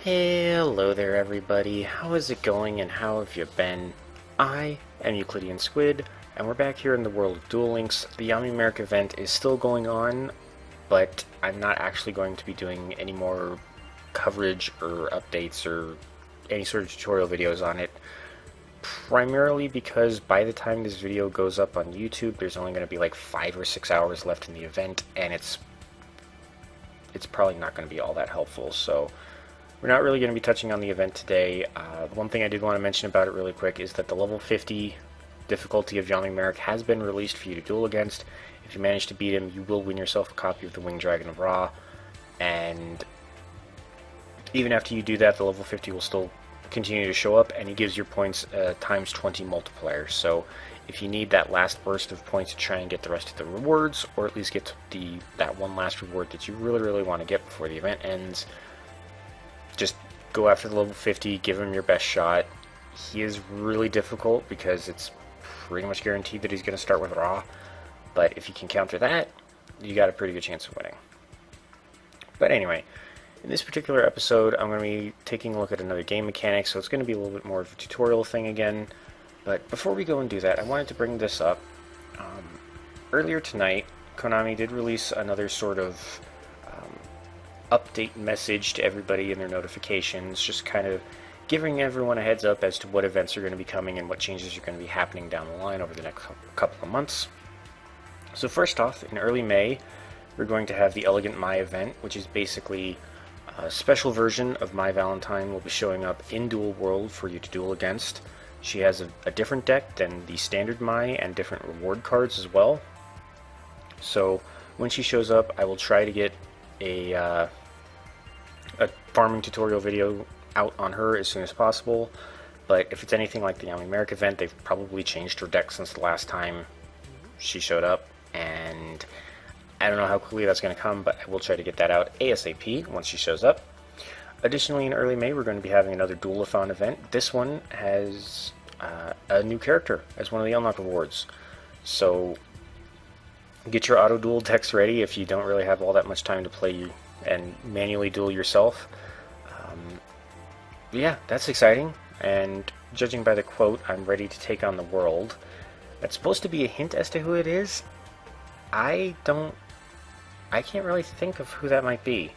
Hello there everybody, how is it going and how have you been? I am EuclideanSqd, and we're back here in the world of Duel Links. The Yami America event is still going on, but I'm not actually going to be doing any more coverage or updates or any sort of tutorial videos on it. Primarily because by the time this video goes up on YouTube, there's only going to be like 5 or 6 hours left in the event, and it's probably not going to be all that helpful, so we're not really going to be touching on the event today. One thing I did want to mention about it really quick is that the level 50 difficulty of Yami Merrick has been released for you to duel against. If you manage to beat him, you will win yourself a copy of the Winged Dragon of Ra, and even after you do that, the level 50 will still continue to show up, and he gives your points times 20 multiplier. So if you need that last burst of points to try and get the rest of the rewards, or at least get that one last reward that you really want to get before the event ends, just go after the level 50, give him your best shot. He is really difficult because it's pretty much guaranteed that he's going to start with Ra, but if you can counter that, you got a pretty good chance of winning. But anyway, in this particular episode, I'm going to be taking a look at another game mechanic, so it's going to be a little bit more of a tutorial thing again. But before we go and do that, I wanted to bring this up. Earlier tonight, Konami did release another sort of update message to everybody in their notifications, just kind of giving everyone a heads up as to what events are going to be coming and what changes are going to be happening down the line over the next couple of months. So first off, in early May, we're going to have the Elegant Mai event, which is basically a special version of My Valentine will be showing up in Duel World for you to duel against. She has a different deck than the standard Mai and different reward cards as well. So when she shows up, I will try to get a farming tutorial video out on her as soon as possible, but if it's anything like the Yami America event, they've probably changed her deck since the last time she showed up, and I don't know how quickly that's going to come, but I will try to get that out ASAP once she shows up. Additionally, in early May, we're going to be having another Duelathon event. This one has a new character as one of the unlock rewards, so get your auto duel decks ready if you don't really have all that much time to play and manually duel yourself. Yeah, that's exciting, and judging by the quote, "I'm ready to take on the world," that's supposed to be a hint as to who it is. I can't really think of who that might be.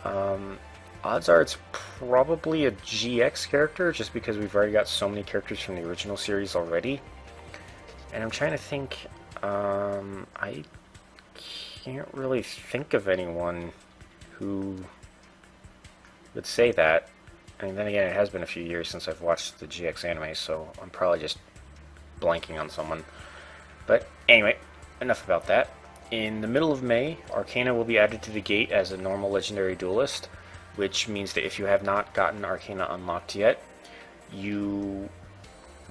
Odds are it's probably a GX character, just because we've already got so many characters from the original series already. And I'm trying to think, I can't really think of anyone who would say that. I mean, then again, it has been a few years since I've watched the GX anime, so I'm probably just blanking on someone. But anyway, enough about that. In the middle of May, Arcana will be added to the gate as a normal legendary duelist, which means that if you have not gotten Arcana unlocked yet, you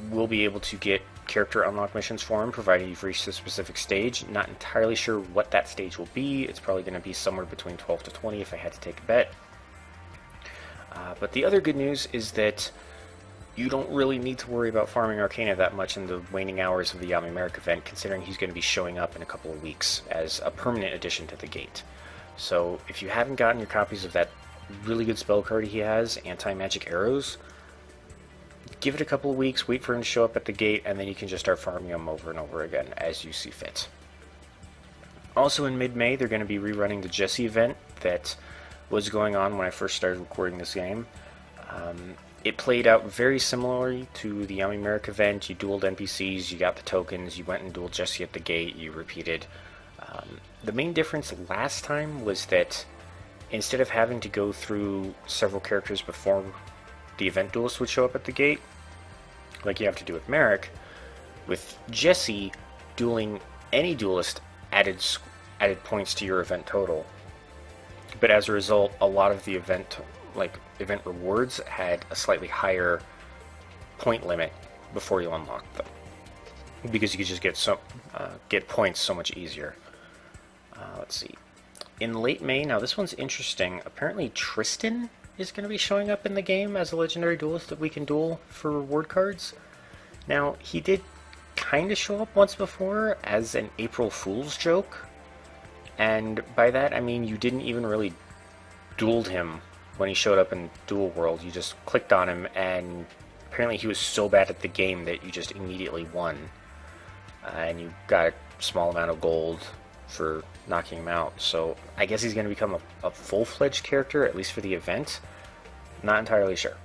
will be able to get character unlock missions for him, provided you've reached a specific stage. Not entirely sure what that stage will be. It's probably going to be somewhere between 12 to 20 if I had to take a bet. But the other good news is that you don't really need to worry about farming Arcana that much in the waning hours of the Yami America event, considering he's going to be showing up in a couple of weeks as a permanent addition to the gate. So if you haven't gotten your copies of that really good spell card he has, Anti-Magic Arrows, give it a couple of weeks, wait for him to show up at the gate, and then you can just start farming him over and over again as you see fit. Also in mid-May, they're going to be rerunning the Jesse event that was going on when I first started recording this game. It played out very similarly to the Yami America event. You dueled NPCs, you got the tokens, you went and dueled Jesse at the gate, you repeated. The main difference last time was that instead of having to go through several characters before the event duelist would show up at the gate, like you have to do with Merrick, with Jesse, dueling any duelist added points to your event total. But as a result, a lot of the event rewards had a slightly higher point limit before you unlocked them, because you could just get points so much easier. Let's see. In late May, now this one's interesting. Apparently Tristan is going to be showing up in the game as a legendary duelist that we can duel for reward cards. Now, he did kind of show up once before as an April Fool's joke, and by that I mean you didn't even really dueled him when he showed up in Duel World, you just clicked on him, and apparently he was so bad at the game that you just immediately won. And you got a small amount of gold for knocking him out. So I guess he's going to become a full-fledged character, at least for the event. Not entirely sure.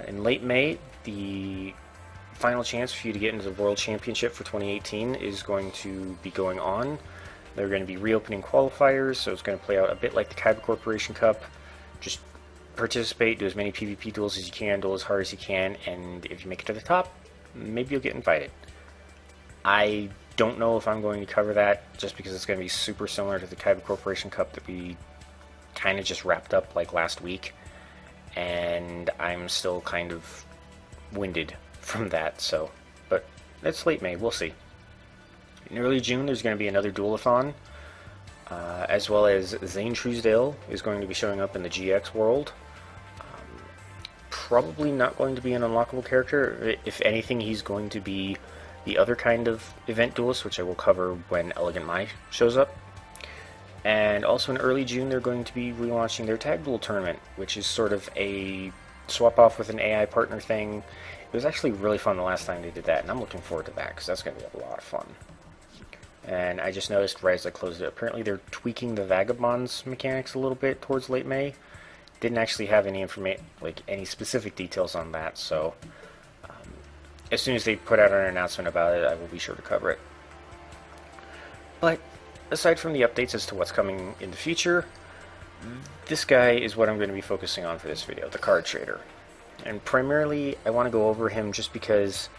In late May, the final chance for you to get into the World Championship for 2018 is going to be going on. They're going to be reopening qualifiers, so it's going to play out a bit like the Kaiba Corporation Cup. Just participate, do as many PvP duels as you can, duel as hard as you can, and if you make it to the top, maybe you'll get invited. I don't know if I'm going to cover that, just because it's going to be super similar to the Kaiba Corporation Cup that we kind of just wrapped up like last week, and I'm still kind of winded from that, so, but it's late May, we'll see. In early June, there's going to be another Duelathon, as well as Zane Truesdale is going to be showing up in the GX world. Probably not going to be an unlockable character. If anything, he's going to be the other kind of event duelist, which I will cover when Elegant Mai shows up. And also in early June, they're going to be relaunching their Tag Duel tournament, which is sort of a swap off with an AI partner thing. It was actually really fun the last time they did that, and I'm looking forward to that, because that's going to be a lot of fun. And I just noticed right as I closed it, apparently they're tweaking the Vagabonds mechanics a little bit towards late May. Didn't actually have any information, like any specific details on that, so as soon as they put out an announcement about it, I will be sure to cover it. But aside from the updates as to what's coming in the future, this guy is what I'm going to be focusing on for this video, the card trader. And primarily, I want to go over him just because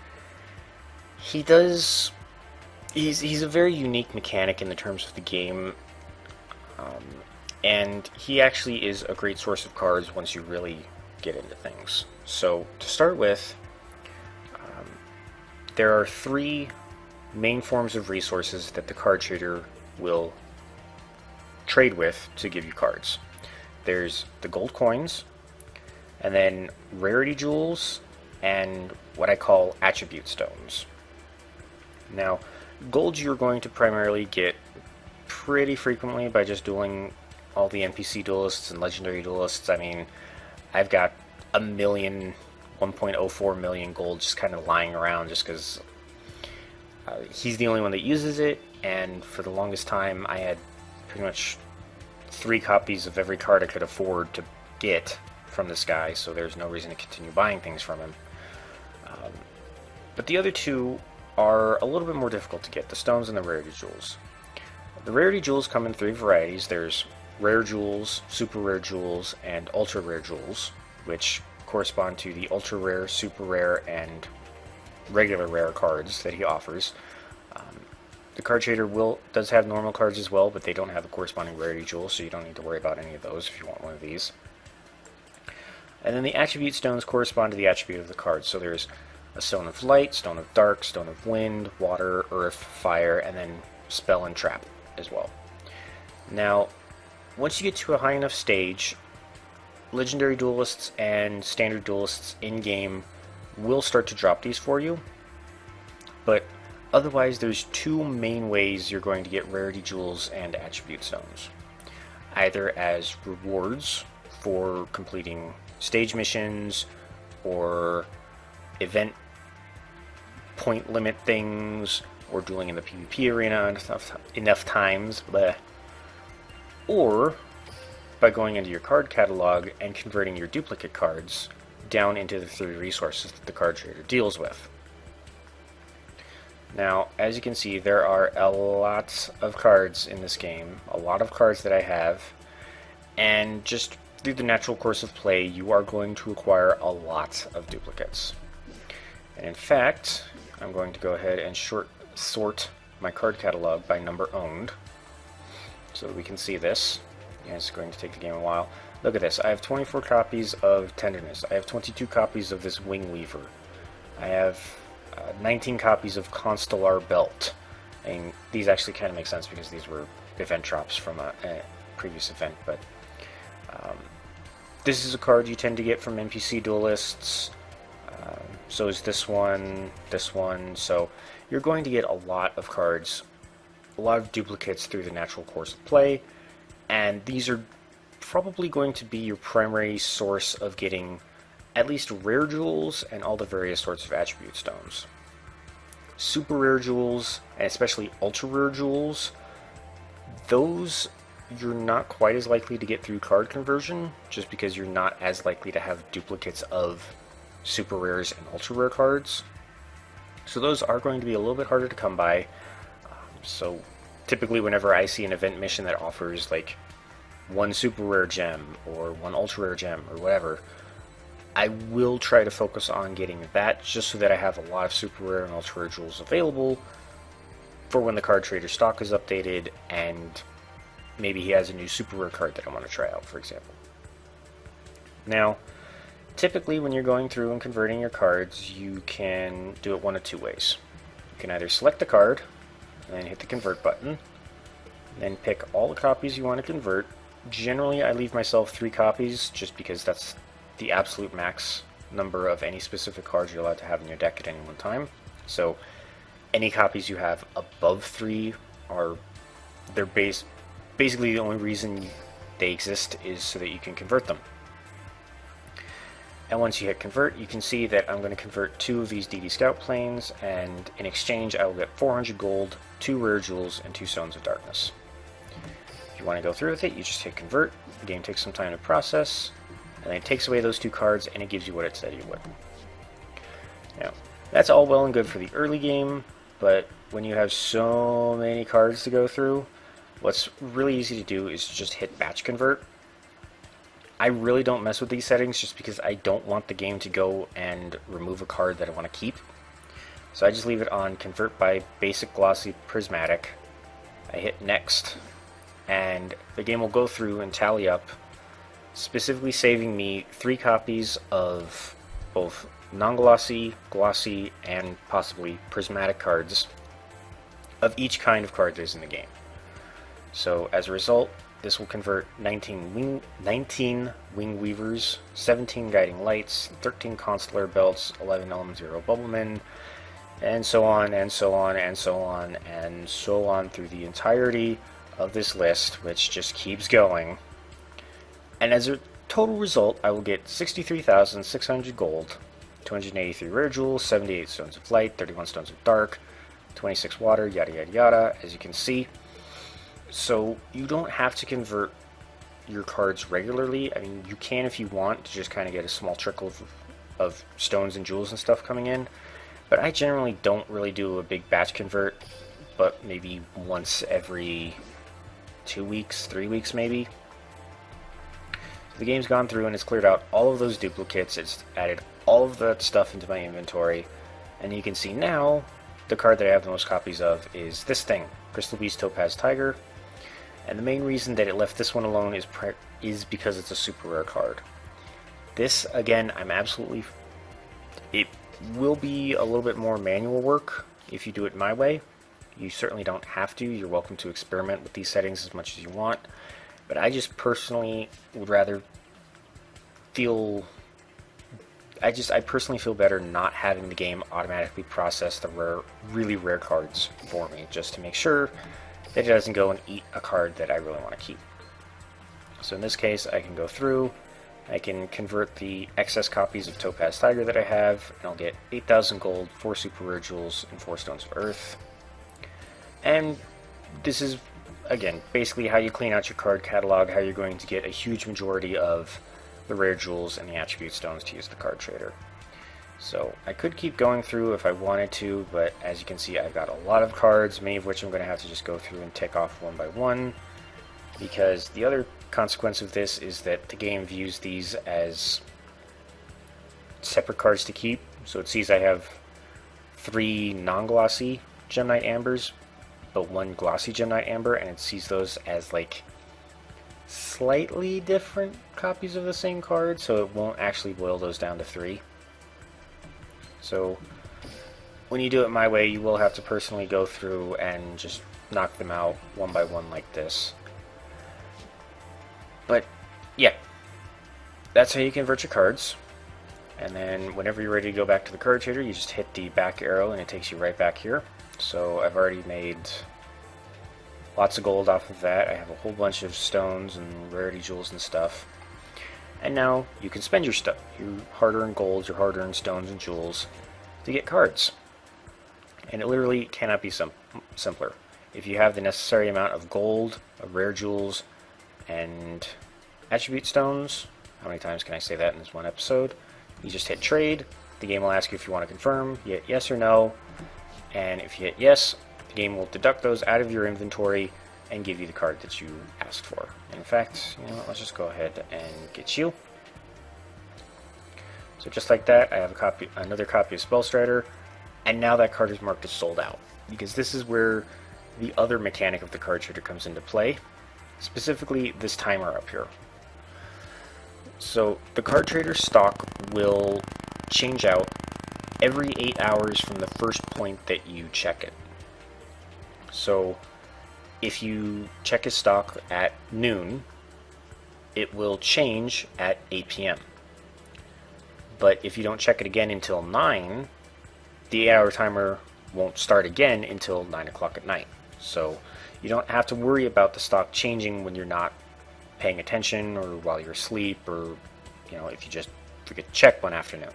he's a very unique mechanic in the terms of the game, and he actually is a great source of cards once you really get into things. So, to start with, there are three main forms of resources that the card trader will trade with to give you cards. There's the gold coins, and then rarity jewels, and what I call attribute stones. Now, gold you're going to primarily get pretty frequently by just dueling all the NPC duelists and legendary duelists. I mean, I've got 1.04 million gold just kind of lying around just because he's the only one that uses it, and for the longest time I had pretty much 3 copies of every card I could afford to get from this guy, so there's no reason to continue buying things from him. But the other two are a little bit more difficult to get, the stones and the rarity jewels. The rarity jewels come in 3 varieties. There's rare jewels, super rare jewels, and ultra rare jewels, which correspond to the ultra rare, super rare, and regular rare cards that he offers. The card trader does have normal cards as well, but they don't have a corresponding rarity jewel, so you don't need to worry about any of those if you want one of these. And then the attribute stones correspond to the attribute of the card. So there's a stone of light, stone of dark, stone of wind, water, earth, fire, and then spell and trap as well. Now, once you get to a high enough stage, legendary duelists and standard duelists in-game will start to drop these for you, but otherwise there's 2 main ways you're going to get rarity jewels and attribute stones. Either as rewards for completing stage missions or event point limit things or dueling in the PvP arena enough times, or by going into your card catalog and converting your duplicate cards down into the 3 resources that the card trader deals with. Now, as you can see, there are a lot of cards in this game, a lot of cards that I have, and just through the natural course of play, you are going to acquire a lot of duplicates. And in fact, I'm going to go ahead and sort my card catalog by number owned, so that we can see this. Yeah, it's going to take the game a while. Look at this. I have 24 copies of Tenderness. I have 22 copies of this Wing Weaver. I have 19 copies of Constellar Belt. And these actually kind of make sense because these were event drops from a previous event, but this is a card you tend to get from NPC duelists. So is this one, so you're going to get a lot of cards, a lot of duplicates through the natural course of play, and these are probably going to be your primary source of getting at least rare jewels and all the various sorts of attribute stones. Super rare jewels, and especially ultra rare jewels, those you're not quite as likely to get through card conversion, just because you're not as likely to have duplicates of super rares and ultra rare cards. So those are going to be a little bit harder to come by. So typically whenever I see an event mission that offers like one super rare gem or one ultra rare gem or whatever, I will try to focus on getting that, just so that I have a lot of super rare and ultra rare jewels available for when the card trader stock is updated and maybe he has a new super rare card that I want to try out, for example. Now, typically when you're going through and converting your cards, you can do it one of two ways. You can either select the card and hit the convert button, then pick all the copies you want to convert. Generally, I leave myself 3 copies just because that's the absolute max number of any specific cards you're allowed to have in your deck at any one time. So any copies you have above 3 are basically the only reason they exist is so that you can convert them. And once you hit convert, you can see that I'm going to convert 2 of these DD Scout planes, and in exchange I will get 400 gold, 2 rare jewels, and 2 stones of darkness. If you want to go through with it, you just hit convert. The game takes some time to process, and then it takes away those 2 cards and it gives you what it said it would. Now, that's all well and good for the early game, but when you have so many cards to go through, what's really easy to do is just hit batch convert. I really don't mess with these settings just because I don't want the game to go and remove a card that I want to keep. So I just leave it on convert by basic glossy prismatic. I hit next, and the game will go through and tally up, specifically saving me 3 copies of both non-glossy, glossy, and possibly prismatic cards of each kind of card there's in the game. So as a result, this will convert 19 wing weavers, 17 guiding lights, 13 constellar belts, 11 element 0 bubblemen, and so on and so on and so on and so on through the entirety of this list, which just keeps going. And as a total result, I will get 63,600 gold, 283 rare jewels, 78 stones of light, 31 stones of dark, 26 water, yada yada yada, as you can see. So you don't have to convert your cards regularly. I mean, you can if you want to just kind of get a small trickle of stones and jewels and stuff coming in. But I generally don't really do a big batch convert, but maybe once every 2 weeks, 3 weeks maybe. So the game's gone through and it's cleared out all of those duplicates. It's added all of that stuff into my inventory. And you can see now the card that I have the most copies of is this thing, Crystal Beast Topaz Tiger. And the main reason that it left this one alone is because it's a super rare card. This, again, it will be a little bit more manual work if you do it my way. You certainly don't have to. You're welcome to experiment with these settings as much as you want. But I just personally would rather I personally feel better not having the game automatically process the really rare cards for me, just to make sure that it doesn't go and eat a card that I really want to keep. So in this case, I can go through, I can convert the excess copies of Topaz Tiger that I have, and I'll get 8,000 gold, 4 super rare jewels, and 4 stones of earth. And this is, again, basically how you clean out your card catalog, how you're going to get a huge majority of the rare jewels and the attribute stones to use the card trader. So I could keep going through if I wanted to, but as you can see, I've got a lot of cards, many of which I'm going to have to just go through and tick off one by one, because the other consequence of this is that the game views these as separate cards to keep. So it sees I have 3 non-glossy Gemnite Ambers, but 1 glossy Gemnite Amber, and it sees those as like slightly different copies of the same card, so it won't actually boil those down to 3. So when you do it my way, you will have to personally go through and just knock them out one by one like this. But yeah, that's how you convert your cards. And then whenever you're ready to go back to the card trader, you just hit the back arrow and it takes you right back here. So I've already made lots of gold off of that. I have a whole bunch of stones and rarity jewels and stuff. And now you can spend your stuff, your hard-earned gold, your hard-earned stones and jewels, to get cards. And it literally cannot be simpler. If you have the necessary amount of gold, of rare jewels, and attribute stones, how many times can I say that in this one episode? You just hit trade. The game will ask you if you want to confirm. You hit yes or no. And if you hit yes, the game will deduct those out of your inventory and give you the card that you asked for. In fact, you know what, let's just go ahead and get you. So just like that, I have another copy of Spellstrider, and now that card is marked as sold out. Because this is where the other mechanic of the card trader comes into play, specifically this timer up here. So the card trader stock will change out every 8 hours from the first point that you check it. So if you check his stock at noon, it will change at 8 p.m. But if you don't check it again until 9, the 8-hour timer won't start again until 9 o'clock at night. So you don't have to worry about the stock changing when you're not paying attention or while you're asleep, or if you just forget to check one afternoon.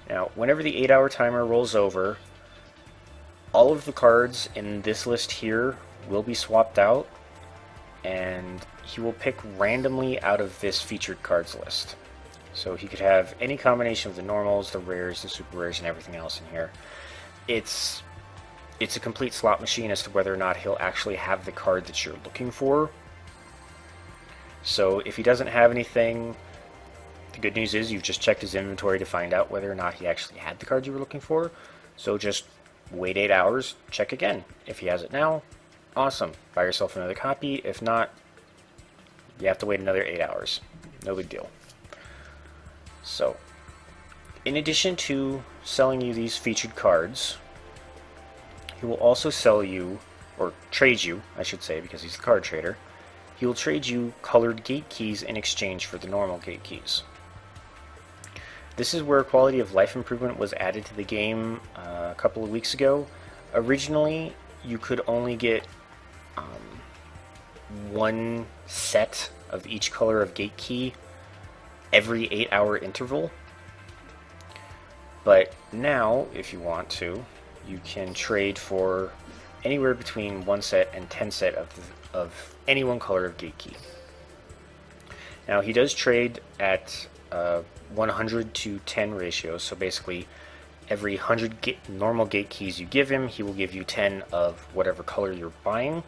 Now, whenever the 8-hour timer rolls over, all of the cards in this list here will be swapped out, and he will pick randomly out of this featured cards list. So he could have any combination of the normals, the rares, the super rares, and everything else in here. It's a complete slot machine as to whether or not he'll actually have the card that you're looking for. So if he doesn't have anything, the good news is you've just checked his inventory to find out whether or not he actually had the card you were looking for. So just wait 8 hours, check again. If he has it now, awesome. Buy yourself another copy. If not, you have to wait another 8 hours. No big deal. So, in addition to selling you these featured cards, he will also sell you, or trade you, I should say, because he's the card trader. He will trade you colored gate keys in exchange for the normal gate keys. This is where quality of life improvement was added to the game a couple of weeks ago. Originally, you could only get one set of each color of gate key every 8-hour interval. But now, if you want to, you can trade for anywhere between 1 set and 10 set of any one color of gate key. Now, he does trade at 100 to 10 ratio, so basically every 100 normal gate keys you give him, he will give you 10 of whatever color you're buying.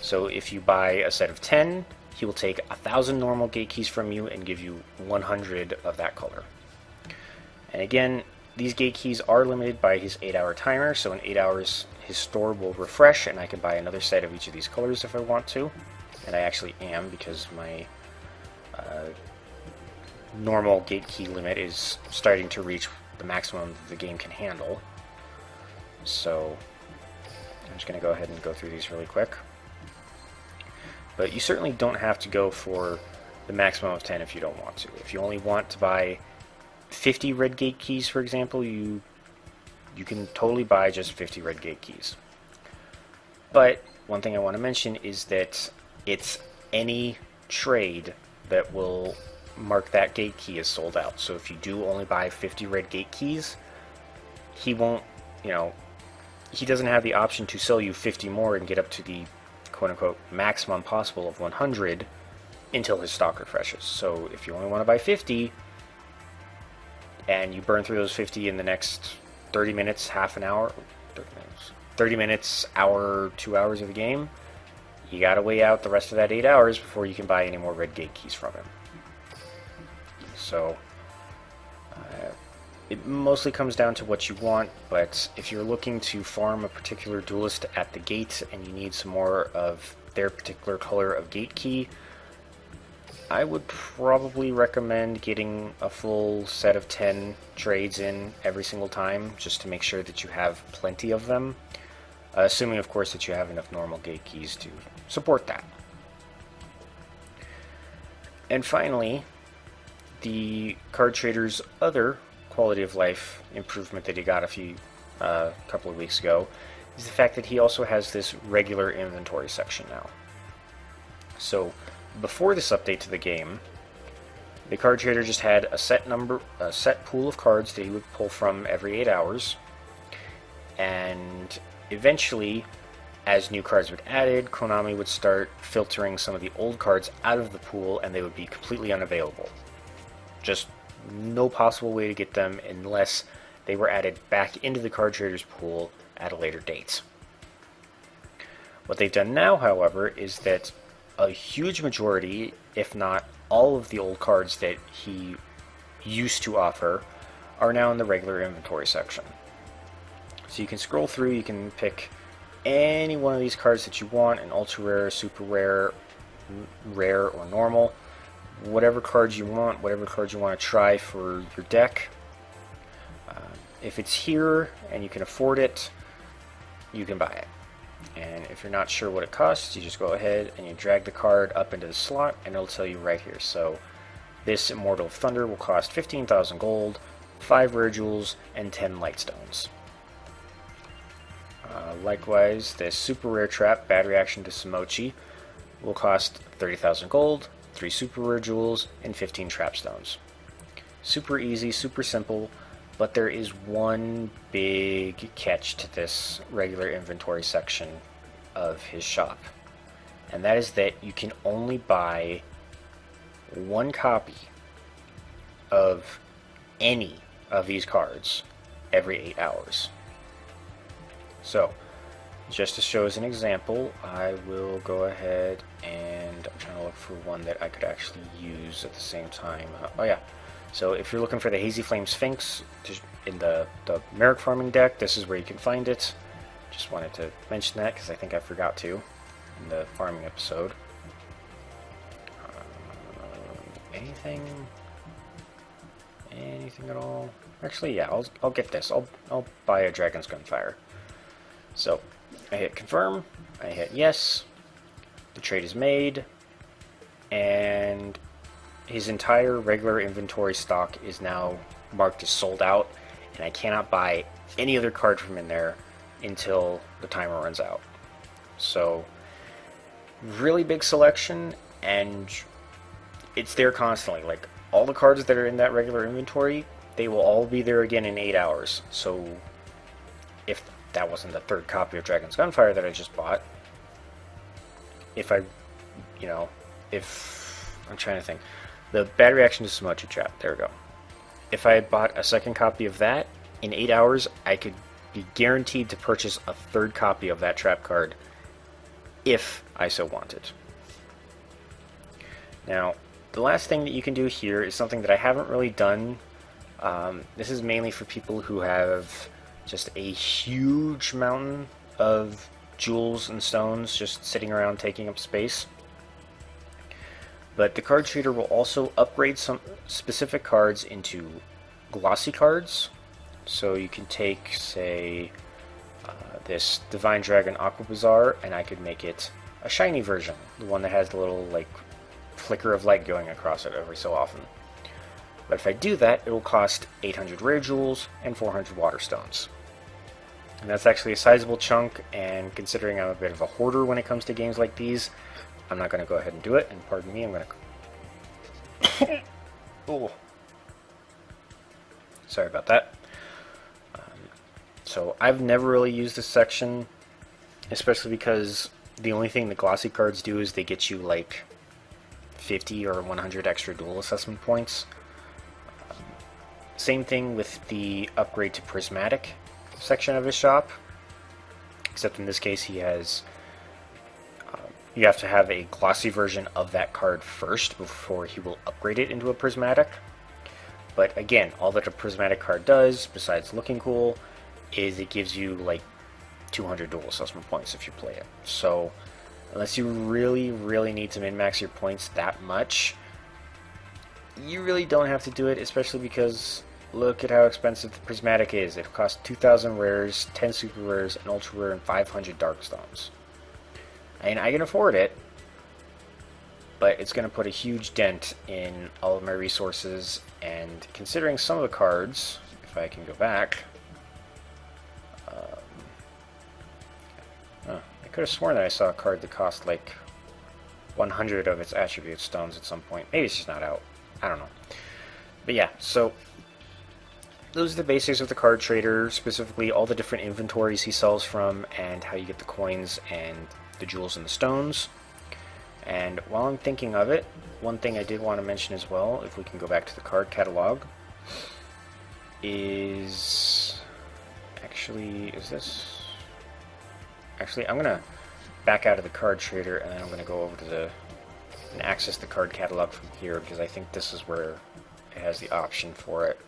So if you buy a set of 10, he will take 1,000 normal gate keys from you and give you 100 of that color. And again, these gate keys are limited by his 8-hour timer, so in 8 hours his store will refresh and I can buy another set of each of these colors if I want to. And I actually am, because my normal gate key limit is starting to reach the maximum the game can handle. So I'm just going to go ahead and go through these really quick. But you certainly don't have to go for the maximum of 10 if you don't want to. If you only want to buy 50 red gate keys, for example, you can totally buy just 50 red gate keys. But one thing I want to mention is that it's any trade that will mark that gate key as sold out. So if you do only buy 50 red gate keys, he won't, he doesn't have the option to sell you 50 more and get up to the quote-unquote maximum possible of 100 until his stock refreshes. So if you only want to buy 50 and you burn through those 50 in the next 30 minutes, half an hour, 30 minutes, hour, 2 hours of the game, you gotta wait out the rest of that 8 hours before you can buy any more red gate keys from him. So it mostly comes down to what you want, but if you're looking to farm a particular duelist at the gate and you need some more of their particular color of gate key, I would probably recommend getting a full set of 10 trades in every single time, just to make sure that you have plenty of them, assuming of course that you have enough normal gate keys to support that. And finally, the card trader's other quality of life improvement that he got a couple of weeks ago is the fact that he also has this regular inventory section now. So before this update to the game, the card trader just had a set pool of cards that he would pull from every 8 hours, and eventually, as new cards would be added, Konami would start filtering some of the old cards out of the pool, and they would be completely unavailable. Just no possible way to get them unless they were added back into the card trader's pool at a later date. What they've done now, however, is that a huge majority, if not all of the old cards that he used to offer, are now in the regular inventory section. So you can scroll through, you can pick any one of these cards that you want, an ultra rare, super rare, rare, or normal. Whatever cards you want, whatever cards you want to try for your deck. If it's here and you can afford it, you can buy it. And if you're not sure what it costs, you just go ahead and you drag the card up into the slot and it'll tell you right here. So this Immortal of Thunder will cost 15,000 gold, 5 rare jewels, and 10 light stones. Likewise, this super rare trap, Bad Reaction to Samochi, will cost 30,000 gold, 3 super rare jewels, and 15 trap stones. Super easy, super simple, but there is one big catch to this regular inventory section of his shop, and that is that you can only buy one copy of any of these cards every 8 hours. So, just to show as an example, I will go ahead and I'm trying to look for one that I could actually use at the same time. Oh yeah, so if you're looking for the Hazy Flame Sphinx in the Merrick farming deck, this is where you can find it. Just wanted to mention that because I think I forgot to in the farming episode. Anything at all? Actually, yeah, I'll get this. I'll buy a Dragon's Gunfire. So I hit confirm, I hit yes, the trade is made, and his entire regular inventory stock is now marked as sold out, and I cannot buy any other card from in there until the timer runs out. So really big selection, and it's there constantly. Like all the cards that are in that regular inventory, they will all be there again in 8 hours. So if that wasn't the third copy of Dragon's Gunfire that I just bought, if I'm trying to think, the Bad Reaction to Samochi Trap, there we go. If I had bought a second copy of that, in 8 hours, I could be guaranteed to purchase a third copy of that trap card, if I so wanted. Now, the last thing that you can do here is something that I haven't really done. This is mainly for people who have just a huge mountain of jewels and stones just sitting around taking up space. But the card trader will also upgrade some specific cards into glossy cards. So you can take, say, this Divine Dragon Aqua Bazaar, and I could make it a shiny version, the one that has the little like flicker of light going across it every so often. But if I do that, it will cost 800 rare jewels and 400 water stones. And that's actually a sizable chunk, and considering I'm a bit of a hoarder when it comes to games like these, I'm not going to go ahead and do it, and pardon me, I'm going to... Oh. Sorry about that. So I've never really used this section, especially because the only thing the glossy cards do is they get you like 50 or 100 extra duel assessment points. Same thing with the upgrade to prismatic section of his shop, except in this case he has you have to have a glossy version of that card first before he will upgrade it into a prismatic. But again, all that a prismatic card does, besides looking cool, is it gives you like 200 duel assessment points if you play it. So unless you really need to min-max your points that much, you really don't have to do it, especially because look at how expensive the prismatic is. It costs 2,000 rares, 10 super rares, an ultra rare, and 500 dark stones. I mean, I can afford it, but it's going to put a huge dent in all of my resources, and considering some of the cards, if I can go back, Could have sworn that I saw a card that cost like 100 of its attribute stones at some point. Maybe it's just not out. I don't know. But yeah, so those are the basics of the card trader, specifically all the different inventories he sells from and how you get the coins and the jewels and the stones. And while I'm thinking of it, one thing I did want to mention as well, if we can go back to the card catalog, is this? Actually, I'm going to back out of the card trader and then I'm going to go over to and access the card catalog from here, because I think this is where it has the option for it.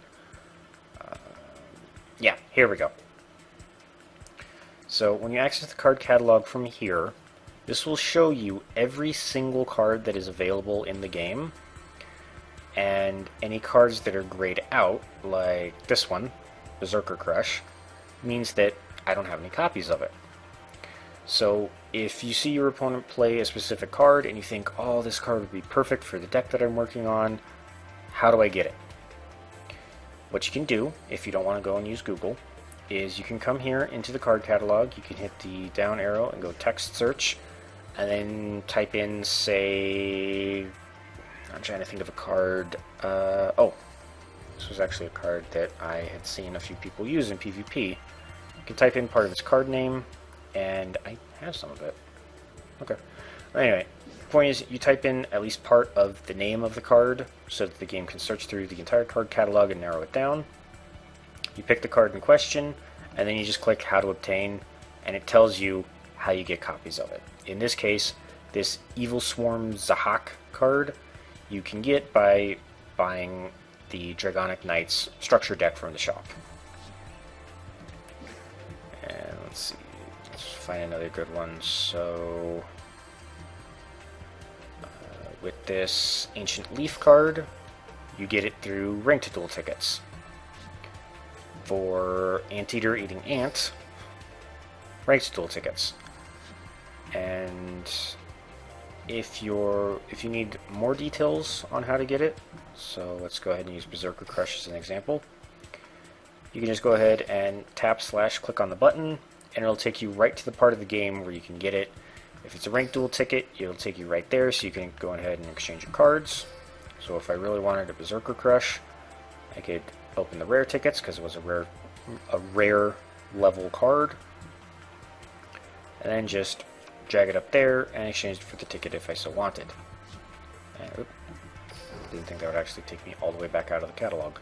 Yeah, here we go. So when you access the card catalog from here, this will show you every single card that is available in the game, and any cards that are grayed out, like this one, Berserker Crush, means that I don't have any copies of it. So if you see your opponent play a specific card and you think, oh, this card would be perfect for the deck that I'm working on, how do I get it? What you can do, if you don't want to go and use Google, is you can come here into the card catalog, you can hit the down arrow and go text search, and then type in, say, I'm trying to think of a card, oh, this was actually a card that I had seen a few people use in PvP. You can type in part of its card name, and I have some of it. Okay. Anyway, the point is, you type in at least part of the name of the card so that the game can search through the entire card catalog and narrow it down. You pick the card in question, and then you just click how to obtain, and it tells you how you get copies of it. In this case, this Evil Swarm Zahak card you can get by buying the Dragonic Knights structure deck from the shop. And let's see, let's find another good one. So with this Ancient Leaf card, you get it through ranked duel tickets. For Anteater Eating Ant, ranked duel tickets. And if you need more details on how to get it, so let's go ahead and use Berserker Crush as an example. You can just go ahead and tap/click on the button, and it'll take you right to the part of the game where you can get it. If it's a ranked duel ticket, it'll take you right there, so you can go ahead and exchange your cards. So if I really wanted a Berserker Crush, I could open the rare tickets, because it was a rare level card, and then just drag it up there and exchange it for the ticket if I so wanted. And, oops, didn't think that would actually take me all the way back out of the catalog.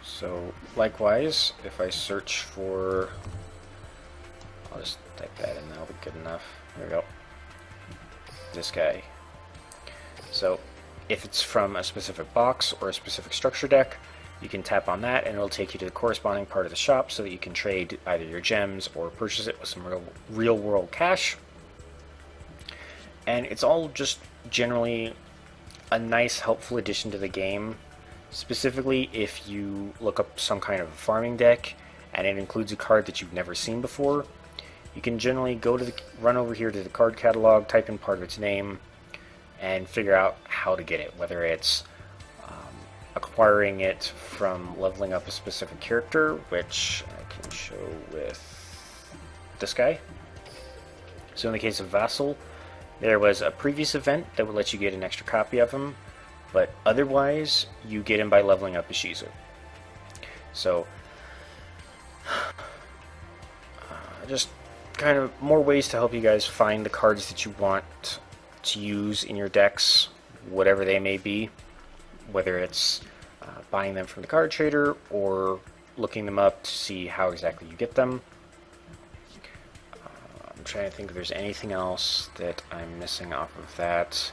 So likewise, if I search for, I'll just type that in, that'll be good enough. There we go. This guy. So if it's from a specific box or a specific structure deck, you can tap on that and it'll take you to the corresponding part of the shop so that you can trade either your gems or purchase it with some real world cash. And it's all just generally a nice, helpful addition to the game, specifically if you look up some kind of farming deck and it includes a card that you've never seen before. You can generally run over here to the card catalog, type in part of its name, and figure out how to get it, whether it's acquiring it from leveling up a specific character, which I can show with this guy. So in the case of Vassal, there was a previous event that would let you get an extra copy of him, but otherwise you get him by leveling up a Shizu. So just kind of more ways to help you guys find the cards that you want to use in your decks, whatever they may be, whether it's buying them from the card trader or looking them up to see how exactly you get them. I'm trying to think if there's anything else that I'm missing off of that.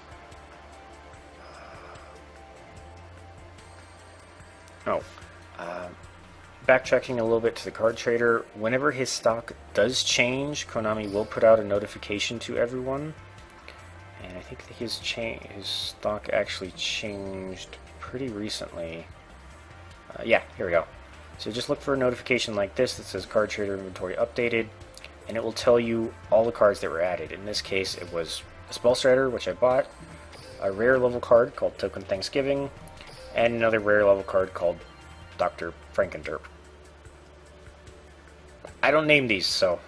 Backtracking a little bit to the card trader, whenever his stock does change, Konami will put out a notification to everyone. And I think that his stock actually changed pretty recently. Yeah, here we go. So just look for a notification like this that says card trader inventory updated, and it will tell you all the cards that were added. In this case, it was a Spell Strider, which I bought, a rare level card called Token Thanksgiving, and another rare level card called Dr. Frankenderp. I don't name these, so.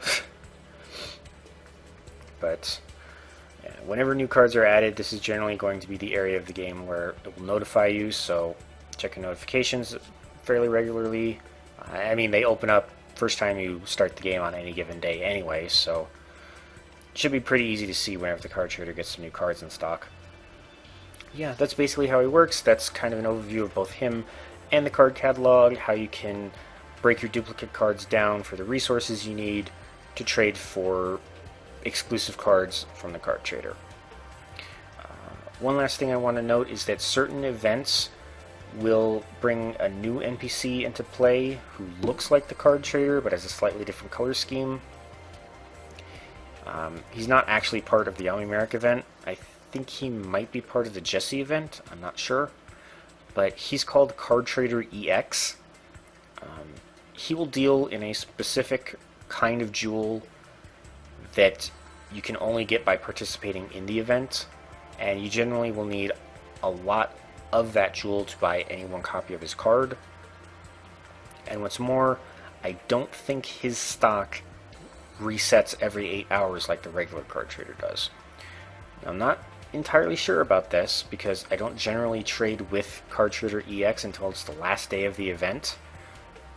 But yeah, whenever new cards are added, this is generally going to be the area of the game where it will notify you, so check your notifications fairly regularly. I mean, they open up first time you start the game on any given day anyway, so it should be pretty easy to see whenever the card trader gets some new cards in stock. Yeah, that's basically how he works. That's kind of an overview of both him and the card catalog, how you can break your duplicate cards down for the resources you need to trade for exclusive cards from the card trader. One last thing I want to note is that certain events will bring a new NPC into play who looks like the card trader but has a slightly different color scheme. He's not actually part of the America event. I think he might be part of the Jesse event. I'm not sure. But he's called Card Trader EX. He will deal in a specific kind of jewel that you can only get by participating in the event, and you generally will need a lot of that jewel to buy any one copy of his card. And what's more, I don't think his stock resets every 8 hours like the regular card trader does. Now, I'm not entirely sure about this because I don't generally trade with Card Trader EX until it's the last day of the event,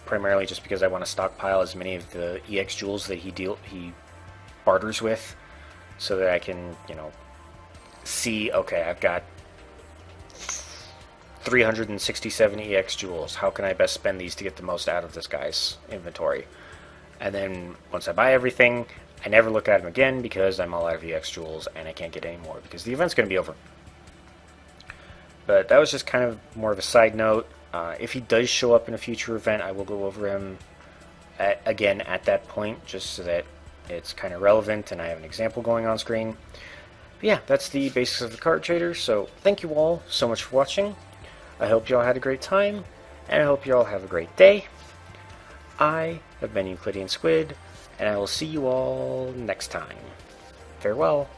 primarily just because I want to stockpile as many of the EX jewels that he barters with, so that I can, see, okay, I've got 367 EX jewels. How can I best spend these to get the most out of this guy's inventory? And then once I buy everything, I never look at them again because I'm all out of EX jewels and I can't get any more because the event's going to be over. But that was just kind of more of a side note. If he does show up in a future event, I will go over him again at that point, just so that it's kind of relevant and I have an example going on screen. But yeah, that's the basics of the card trader, so thank you all so much for watching. I hope you all had a great time, and I hope you all have a great day. I have been EuclideanSqd, and I will see you all next time. Farewell.